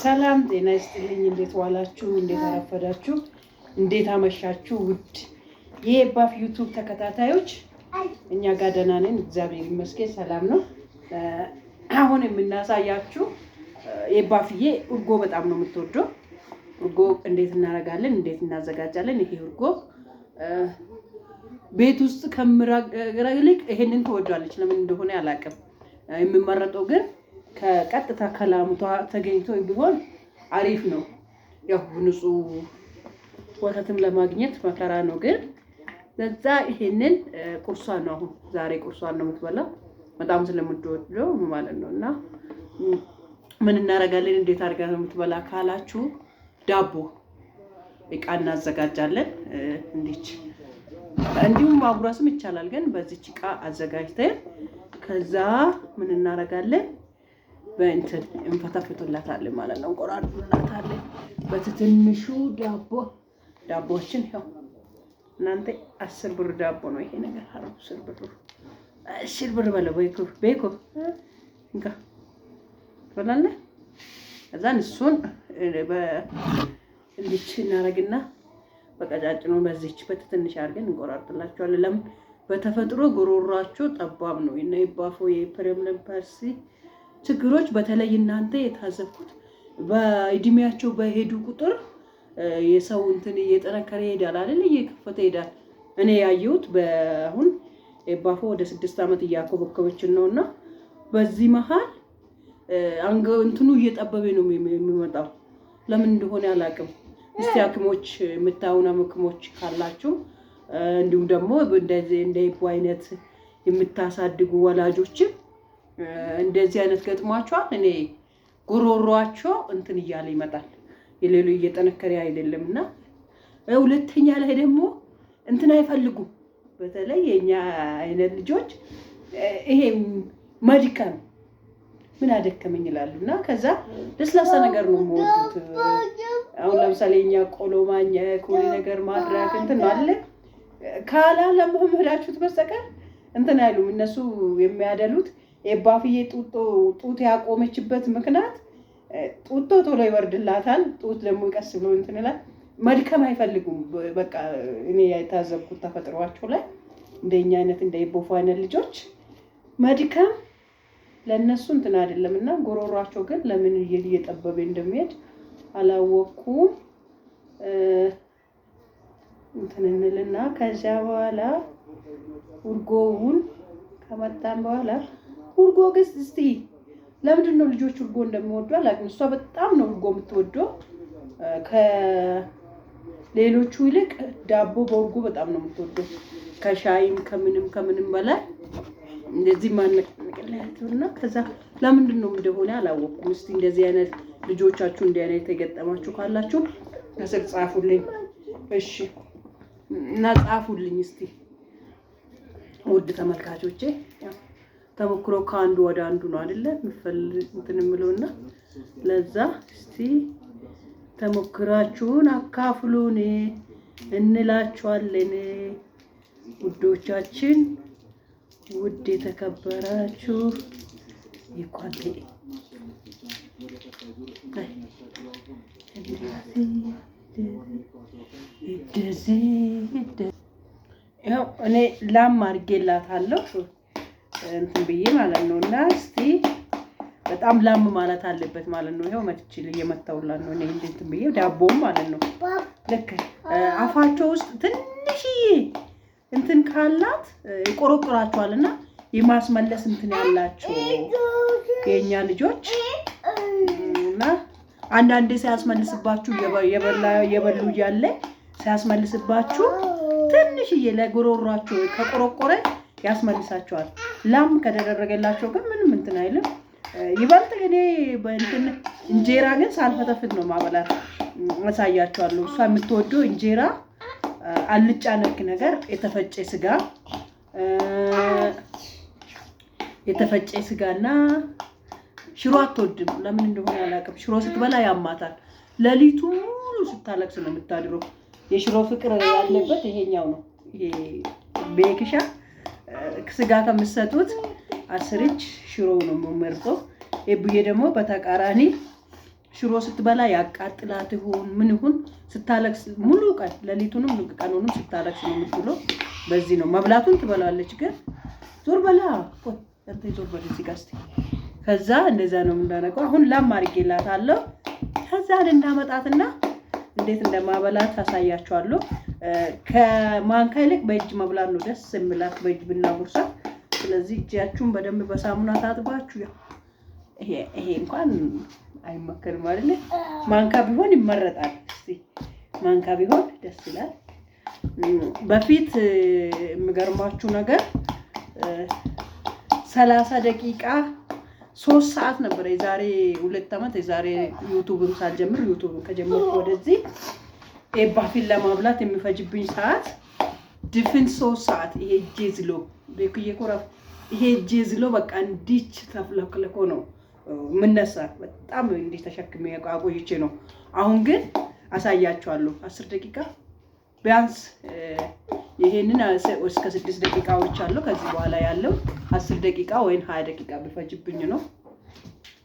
ሰላም ጤና ይስጥልኝ። እንዴት ዋላችሁ? እንዴት አረፈዳችሁ? እንዴት አመሻችሁ? ውድ የባፍ ዩቲዩብ ተከታታዮች እኛ ጋር ደህና ነን፣ እግዚአብሔር ይመስገን ሰላም ነው። አሁን የምናሳያችሁ የባፍዬ እርጎ በጣም ነው የምትወደው። እርጎ እንዴት እናደርጋለን፣ እንዴት እናዘጋጃለን። ይሄ እርጎ ቤት ውስጥ ከምራገራ ይልቅ ይሄንን ትወዳለች። ለምን እንደሆነ አላውቅም። የሚመረጠው ግን ከቀጥታ ከላምቷ ተገኝቶ ቢሆን አሪፍ ነው። ያው ንጹህ ወተትም ለማግኘት መከራ ነው። ግን ለዛ ይሄንን ቁርሷን ነው አሁን ዛሬ ቁርሷን ነው የምትበላው። በጣም ስለምትወደው ማለት ነው። እና ምን እናደርጋለን፣ እንዴት አድርጋ ነው የምትበላ ካላችሁ ዳቦ እቃ እናዘጋጃለን። እንዲሁም ማጉረስም ይቻላል። ግን በዚህ እቃ አዘጋጅተን ከዛ ምን እናደርጋለን በእንትን እንፈተፍቱላታለን ማለት ነው። እንቆራርጡላታለን በትንሹ ዳቦችን ያው እናንተ 10 ብር ዳቦ ነው ይሄ ነገር። 10 ብር በለው ቤኮ እንካ ወላለ እዛን እሱን እንዲች እናረግና በቀጫጭኑ በዚች በትንሽ አድርገን እንቆራርጥላቸዋለን። ለምን በተፈጥሮ ጉሮሯቸው ጠባብ ነው። እና ይባፎ የፕሪሚየም ፐርሲ ችግሮች በተለይ እናንተ የታዘብኩት በእድሜያቸው በሄዱ ቁጥር የሰው እንትን እየጠነከረ ይሄዳል አይደል? እየከፈተ ይሄዳል። እኔ ያየሁት በአሁን ባፎ ወደ 6 ዓመት እያኮበኮበችን ነውና በዚህ መሃል እንትኑ እየጠበበ ነው የሚመጣው። ለምን እንደሆነ አላውቅም። እስቲ ሐኪሞች የምታውና ህክሞች ካላችሁ እንዲሁም ደግሞ እንደዚህ እንደ ይቦ አይነት የምታሳድጉ ወላጆችም እንደዚህ አይነት ገጥሟቸዋል። እኔ ጉሮሯቸው እንትን እያለ ይመጣል። የሌሉ እየጠነከረ አይደለምና ሁለተኛ ላይ ደግሞ እንትን አይፈልጉም። በተለይ የኛ አይነት ልጆች ይሄ መድከም ምን አደከመኝ ይላሉና ከዛ ለስላሳ ነገር ነው የሚወዱት። አሁን ለምሳሌ የኛ ቆሎ ማኘክ ሁሉ ነገር ማድረግ እንትን አለ ካላ ለመመዳችሁት በስተቀር እንትን አይሉም። እነሱ የሚያደሉት የባፍዬ ጡት ያቆመችበት ምክንያት ጡቶ ቶሎ ይወርድላታል። ጡት ደግሞ ቀስ ብሎ እንትን ይላል። መድከም አይፈልጉም። በቃ እኔ የታዘብኩት ተፈጥሯቸው ላይ እንደኛ አይነት እንደ ይቦፋ አይነት ልጆች መድከም ለነሱ እንትን አይደለምና ጉሮሯቸው ግን ለምን እየጠበበ እንደሚሄድ አላወኩም። እንትን እንልና ከዛ በኋላ እርጎውን ከመጣን በኋላ እርጎ ግስ እስቲ ለምንድን ነው ልጆች እርጎ እንደሚወዱ አላውቅም። እሷ በጣም ነው እርጎ የምትወደው። ከሌሎቹ ይልቅ ዳቦ በእርጎ በጣም ነው የምትወደው። ከሻይም ከምንም በላይ እንደዚህ ማንቀላያቱና ከዛ ለምንድን ነው እንደሆነ አላወኩም። እስቲ እንደዚህ አይነት ልጆቻችሁ እንዲህ አይነት የገጠማችሁ ካላችሁ ከስር ጻፉልኝ። እሺ እና ጻፉልኝ እስቲ ውድ ተመልካቾቼ። ተሞክሮ ከአንዱ ወደ አንዱ ነው አይደለ እንትን የምለውና ለዛ እስቲ ተሞክራችሁን አካፍሉን እንላችኋለን ውዶቻችን። ውድ የተከበራችሁ ይቋንቴ ያው እኔ ላም አድርጌላታለሁ እንትን ብዬ ማለት ነው። እና እስቲ በጣም ላም ማለት አለበት ማለት ነው። ይሄው መጥቼ እየመታውላት ነው እኔ እንትን ብዬ ዳቦም ማለት ነው። ልክ አፋቸው ውስጥ ትንሽዬ እንትን ካላት ይቆረቁራቸዋልና የማስመለስ እንትን ያላቸው የኛ ልጆች እና አንዳንዴ ሲያስመልስባችሁ የበሉ እያለ ሲያስመልስባችሁ ትንሽዬ ለጉሮሯቸው ከቆረቆረ ያስመልሳቸዋል። ላም ከደረገላቸው ግን ምንም እንትን አይልም። ይበልጥ እኔ በእንትን እንጀራ ግን ሳልፈተፍት ነው ማበላት። አሳያቸዋለሁ። እሷ የምትወደው እንጀራ አልጫ ነክ ነገር የተፈጨ ስጋና ሽሮ አትወድም። ለምን እንደሆነ አላውቅም። ሽሮ ስትበላ ያማታል። ሌሊቱ ሙሉ ስታለቅስ ነው የምታድረው። የሽሮ ፍቅር ያለበት ይሄኛው ነው። ይሄ ቤክሻ ስጋ ከምትሰጡት 10 እጅ ሽሮ ነው የምመርጠው። ኤቡዬ ደግሞ በተቃራኒ ሽሮ ስትበላ ያቃጥላት ይሁን ምን ይሁን ስታለቅስ ሙሉ ቀን ሌሊቱንም ቀኑንም ስታለቅስ ነው የምትውለው። በዚህ ነው መብላቱን ትበላለች፣ ግን ዞር በላ ዞር በላ እዚህ ጋር እስኪ። ከዛ እንደዛ ነው የምናደርገው። አሁን ላም አድርጌላታለሁ። ከዛ እንዳመጣትና እንዴት እንደማበላት ታሳያችኋለሁ። ከማንካ ይልቅ በእጅ መብላት ነው ደስ የሚላት በእጅ ብናጉርሳት። ስለዚህ እጃችሁን በደንብ በሳሙና ታጥባችሁ ያው ይሄ እንኳን አይመከርም አይደል? ማንካ ቢሆን ይመረጣል። እስቲ ማንካ ቢሆን ደስ ይላል። በፊት የሚገርማችሁ ነገር 30 ደቂቃ 3 ሰዓት ነበር። የዛሬ 2 ዓመት የዛሬ ዩቲዩብም ሳልጀምር ዩቲዩብ ከጀመርኩ ወደዚህ ኤባፊን ለማብላት የሚፈጅብኝ ሰዓት ድፍን 3 ሰዓት። ይሄ ጄዝሎ በኩዬ ኮራፍ ይሄ ጄዝሎ በቃ እንዲች ተፍለክለኮ ነው ምነሳ። በጣም እንዲህ ተሸክሜ አቆይቼ ነው። አሁን ግን አሳያችኋለሁ 10 ደቂቃ ቢያንስ ይሄንን እስከ 6 ደቂቃ ወርቻለሁ። ከዚህ በኋላ ያለው 10 ደቂቃ ወይም 20 ደቂቃ ቢፈጅብኝ ነው።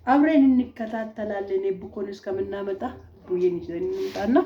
አብረን እንከታተላለን። ኤቡኮን እስከምናመጣ ቡዬን ይዘን እንምጣና